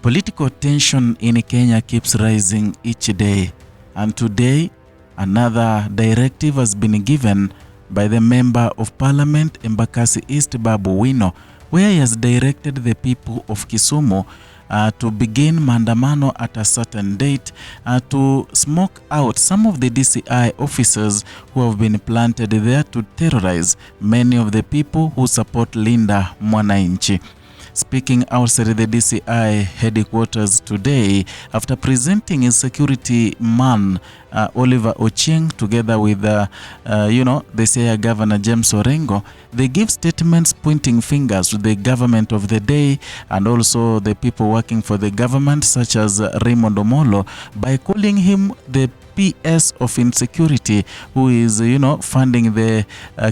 Political tension in Kenya keeps rising each day, and today another directive has been given by the Member of Parliament Embakasi East Babu Owino, where he has directed the people of Kisumu to begin Maandamano at a certain date to smoke out some of the DCI officers who have been planted there to terrorize many of the people who support Linda Mwananchi. Speaking outside the DCI headquarters today, after presenting his security man, Oliver Ochieng, together with, the Siaya Governor James Orengo, they give statements pointing fingers to the government of the day and also the people working for the government, such as Raymond Omolo, by calling him the PS of insecurity, who is, funding the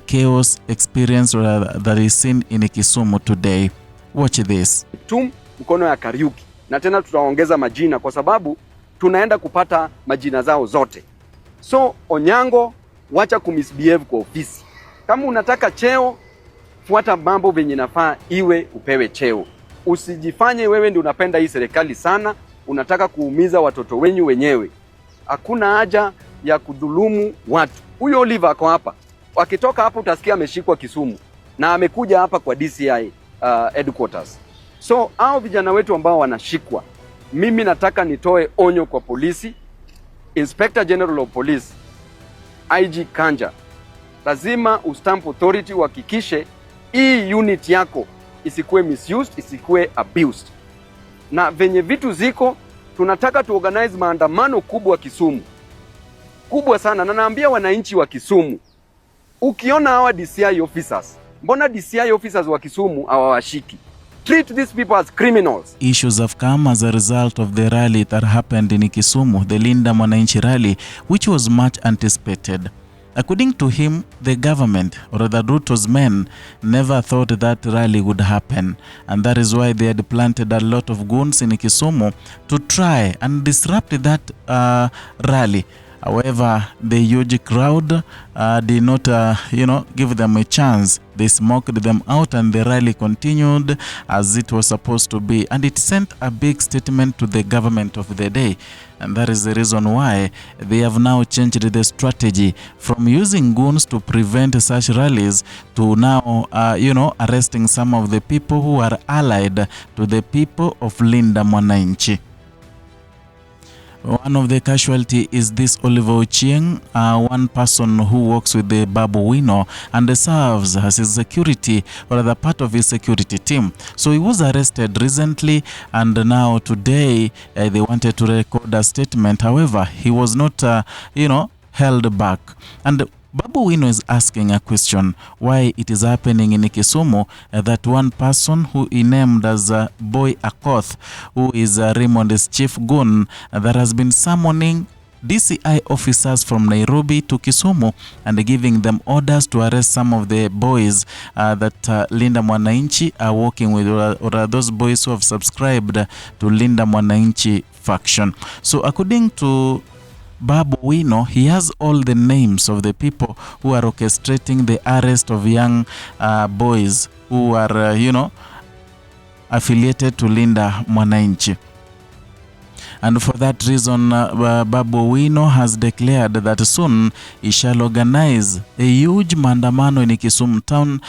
chaos experience that is seen in Kisumu today. Watch this. Mkono ya Kariuki, na tena tutaongeza majina kwa sababu tunaenda kupata majina zao zote. So Onyango, wacha kumisbehave kwa ofisi. Kama unataka cheo, fuata mambo venye nafaa iwe upewe cheo. Usijifanye wewe ndio unapenda hii serikali sana, unataka kuumiza watoto wenyu wenyewe. Hakuna haja ya kudhulumu watu. Huyo Oliver ako hapa. Wakitoka hapo utasikia ameshikwa Kisumu na amekuja hapa kwa DCI headquarters. So hao vijana wetu ambao wanashikwa, mimi nataka nitoe onyo kwa polisi, Inspector General of Police, IG Kanja. Lazima ustamp authority uhakikishe hii unit yako isikuwe misused, isikuwe abused. Na venye vitu ziko, tunataka tuorganize maandamano kubwa Kisumu. Kubwa sana, na naambia wananchi wa Kisumu, ukiona hawa DCI officers, mbona DCI officers wa Kisumu hawawashiki? Treat these people as criminals. Issues have come as a result of the rally that happened in Kisumu, the Linda Mwananchi rally, which was much anticipated. According to him, the government, or rather Ruto's men, never thought that rally would happen, and that is why they had planted a lot of goons in Kisumu to try and disrupt that rally. However, the huge crowd did not, give them a chance. They smoked them out and the rally continued as it was supposed to be. And it sent a big statement to the government of the day. And that is the reason why they have now changed the strategy from using goons to prevent such rallies to now, arresting some of the people who are allied to the people of Linda Mwananchi. One of the casualties is this Oliver Ochieng, one person who works with the Babu Owino and serves as his security, or rather part of his security team. So he was arrested recently, and now today they wanted to record a statement. However, he was not, held back. And Babu Owino is asking a question, why it is happening in Kisumu that one person who he named as Boy Akoth, who is Raymond's chief goon, that has been summoning DCI officers from Nairobi to Kisumu and giving them orders to arrest some of the boys that Linda Mwananchi are working with, or are those boys who have subscribed to Linda Mwananchi faction. So according to Babu Owino, he has all the names of the people who are orchestrating the arrest of young boys who are, affiliated to Linda Mwananchi. And for that reason, Babu Owino has declared that soon he shall organize a huge Maandamano in Kisumu town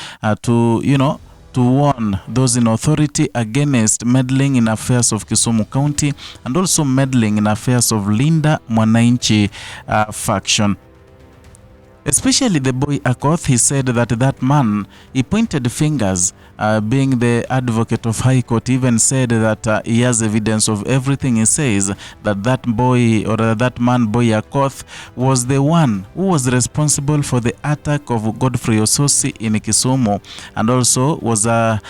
to warn those in authority against meddling in affairs of Kisumu County and also meddling in affairs of Linda Mwananchi faction. Especially the boy Akoth, he said that man, he pointed fingers, being the advocate of High Court, even said that he has evidence of everything he says, that boy, or that man, boy Akoth, was the one who was responsible for the attack of Godfrey Ososi in Kisumu, and also was the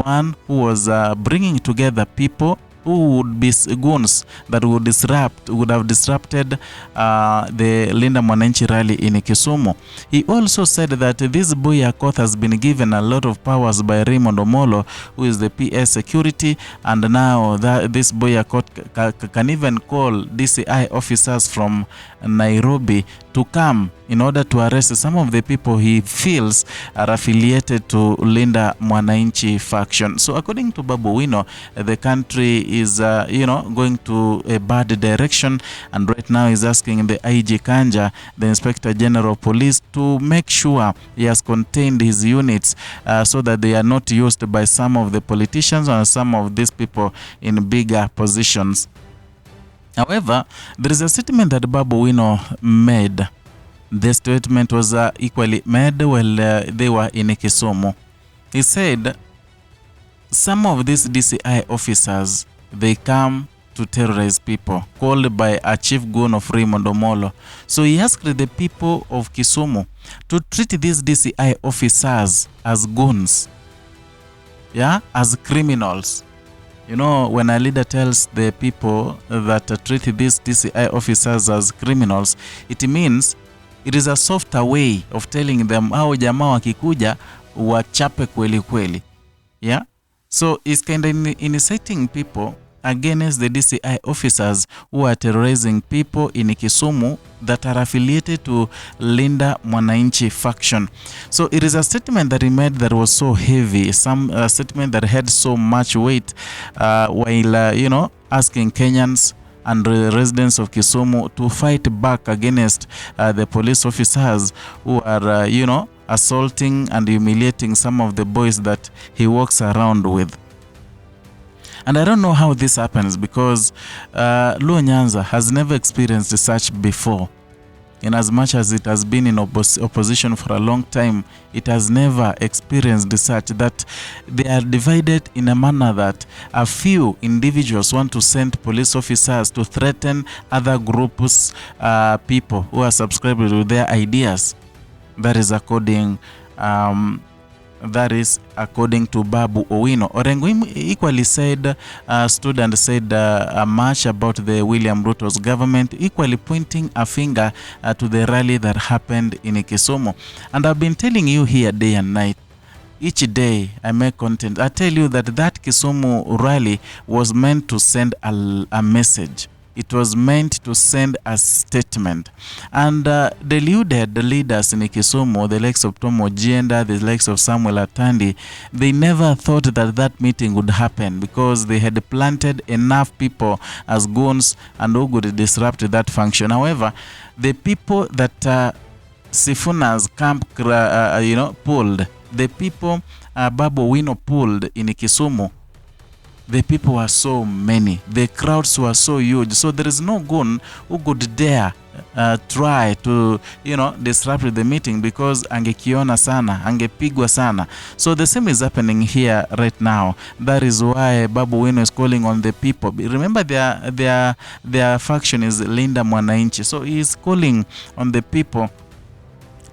one who was bringing together people who would be goons that would have disrupted the Linda Mwananchi rally in Kisumu. He also said that this boy Akoth has been given a lot of powers by Raymond Omolo, who is the PS security, and now this boy Akoth can even call DCI officers from Nairobi to come in order to arrest some of the people he feels are affiliated to Linda Mwananchi faction. So according to Babu Owino, the country is going to a bad direction, and right now he's asking the IG Kanja, the Inspector General of Police, to make sure he has contained his units so that they are not used by some of the politicians or some of these people in bigger positions. However, there is a statement that Babu Owino made. The statement was equally made while they were in Kisumu. He said, some of these DCI officers, they come to terrorize people, called by a chief goon of Raymond Omolo. So he asked the people of Kisumu to treat these DCI officers as goons, as criminals. You know, when a leader tells the people that treat these DCI officers as criminals, it means it is a softer way of telling them, hao jamaa wakikuja wachape kweli kweli. So it's kind of inciting people against the DCI officers who are terrorizing people in Kisumu that are affiliated to Linda Mwananchi faction. So it is a statement that he made that was so heavy, some statement that had so much weight, while asking Kenyans and residents of Kisumu to fight back against the police officers who are assaulting and humiliating some of the boys that he walks around with. And I don't know how this happens, because Luo Nyanza has never experienced such before. In as much as it has been in opposition for a long time, it has never experienced such, that they are divided in a manner that a few individuals want to send police officers to threaten other groups, people who are subscribed to their ideas. That is according to Babu Owino. Orengo equally said, stood and said much about the William Ruto's government, equally pointing a finger to the rally that happened in Kisumu. And I've been telling you here day and night, each day I make content, I tell you that Kisumu rally was meant to send a message. It was meant to send a statement. And deluded leaders in Kisumu, the likes of Tom Ojienda, the likes of Samuel Atandi, they never thought that meeting would happen, because they had planted enough people as goons and who could disrupt that function. However, the people that Sifuna's camp pulled, the people Babu Owino pulled in Kisumu, the people were so many, the crowds were so huge, so there is no goon who could dare try to disrupt the meeting, because angekiona sana, angepigwa sana. So the same is happening here right now. That is why Babu Owino is calling on the people. Remember, their faction is Linda Mwananchi, so he is calling on the people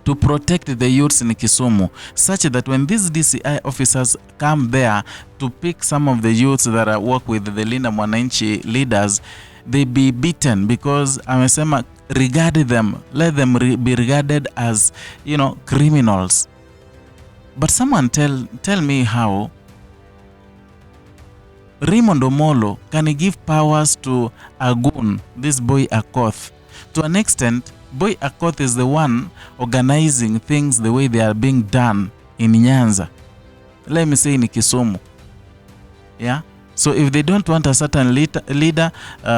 to protect the youths in Kisumu, such that when these DCI officers come there to pick some of the youths that work with the Linda Mwananchi leaders, they be beaten, because amesema regard them, let them be regarded as criminals. But someone tell me how Raymond Omolo can give powers to a goon, this boy Akoth. To an extent, Boy Akoth is the one organizing things the way they are being done in Nyanza. Let me say in Kisumu. So if they don't want a certain leader,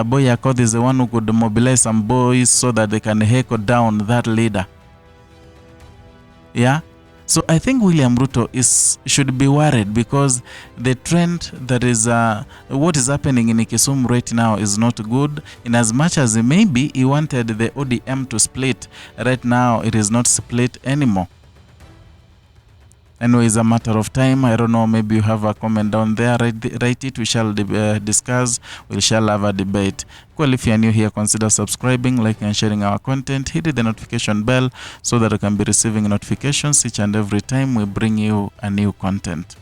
Boy Akoth is the one who could mobilize some boys so that they can heckle down that leader. So I think William Ruto should be worried, because the trend that is what is happening in Kisumu right now is not good. In as much as maybe he wanted the ODM to split, right now it is not split anymore. Anyway, it's a matter of time. I don't know, maybe you have a comment down there. Write it. We shall discuss. We shall have a debate. Well, if you are new here, consider subscribing, liking, and sharing our content. Hit the notification bell so that you can be receiving notifications each and every time we bring you a new content.